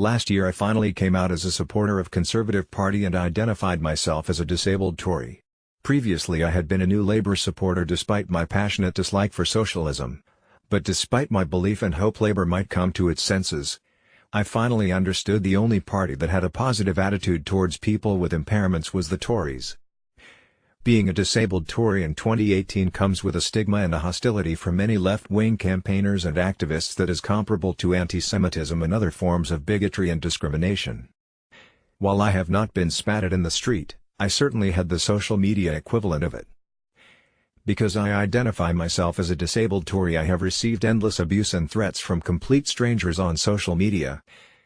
Last year I finally came out as a supporter of Conservative Party and identified myself as a disabled Tory. Previously I had been a New Labour supporter despite my passionate dislike for socialism. But despite my belief and hope Labour might come to its senses, I finally understood the only party that had a positive attitude towards people with impairments was the Tories. Being a disabled Tory in 2018 comes with a stigma and a hostility from many left-wing campaigners and activists that is comparable to anti-Semitism and other forms of bigotry and discrimination. While I have not been spat at in the street, I certainly had the social media equivalent of it. Because I identify myself as a disabled Tory, I have received endless abuse and threats from complete strangers on social media,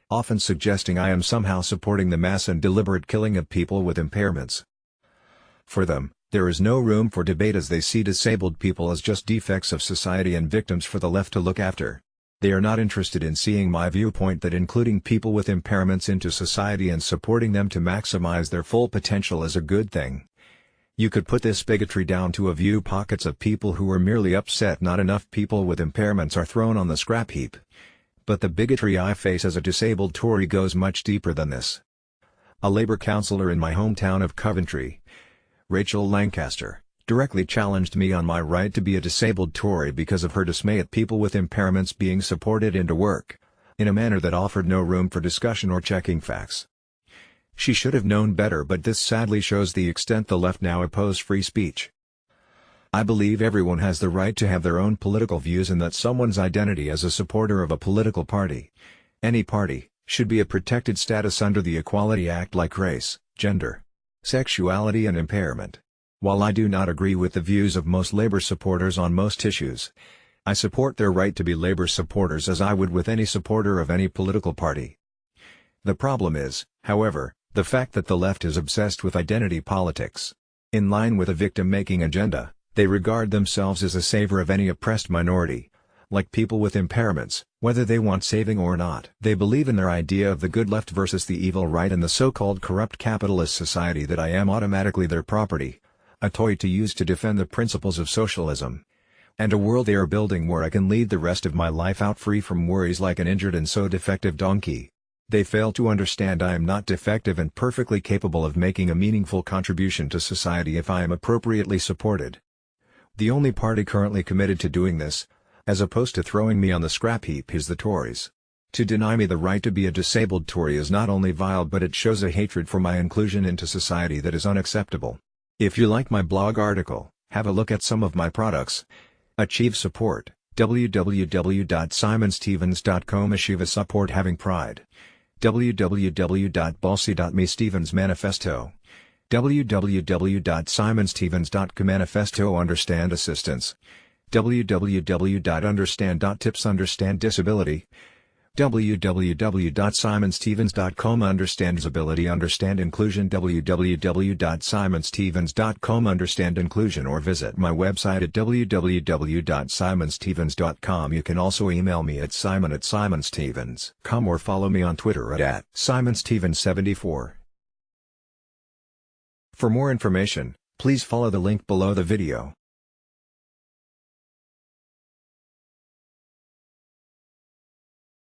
often suggesting I am somehow supporting the mass and deliberate killing of people with impairments. For them, there is no room for debate as they see disabled people as just defects of society and victims for the left to look after. They are not interested in seeing my viewpoint that including people with impairments into society and supporting them to maximize their full potential is a good thing. You could put this bigotry down to a few pockets of people who are merely upset not enough people with impairments are thrown on the scrap heap. But the bigotry I face as a disabled Tory goes much deeper than this. A Labour councillor in my hometown of Coventry, Rachel Lancaster, directly challenged me on my right to be a disabled Tory because of her dismay at people with impairments being supported into work, in a manner that offered no room for discussion or checking facts. She should have known better, but this sadly shows the extent the left now oppose free speech. I believe everyone has the right to have their own political views and that someone's identity as a supporter of a political party, any party, should be a protected status under the Equality Act like race, gender, sexuality and impairment. While I do not agree with the views of most Labour supporters on most issues, I support their right to be Labour supporters as I would with any supporter of any political party. The problem is, however, the fact that the left is obsessed with identity politics. In line with a victim-making agenda, they regard themselves as a savior of any oppressed minority, like people with impairments, whether they want saving or not. They believe in their idea of the good left versus the evil right and the so-called corrupt capitalist society that I am automatically their property, a toy to use to defend the principles of socialism, and a world they are building where I can lead the rest of my life out free from worries like an injured and so defective donkey. They fail to understand I am not defective and perfectly capable of making a meaningful contribution to society if I am appropriately supported. The only party currently committed to doing this, as opposed to throwing me on the scrap heap, is the Tories. To deny me the right to be a disabled Tory is not only vile but it shows a hatred for my inclusion into society that is unacceptable. If you like my blog article, have a look at some of my products. Achieve support, www.simonstevens.com. Achieve support having pride, www.balsi.me. Stevens Manifesto, www.simonstevens.com. Manifesto. Understand assistance, www.understand.tips. Understand disability, www.simonstevens.com. Understand disability. Understand inclusion, www.simonstevens.com. Understand inclusion, or visit my website at www.simonstevens.com. You can also email me at simon@simonstevens.com or follow me on Twitter at simonstevens74. For more information, please follow the link below the video.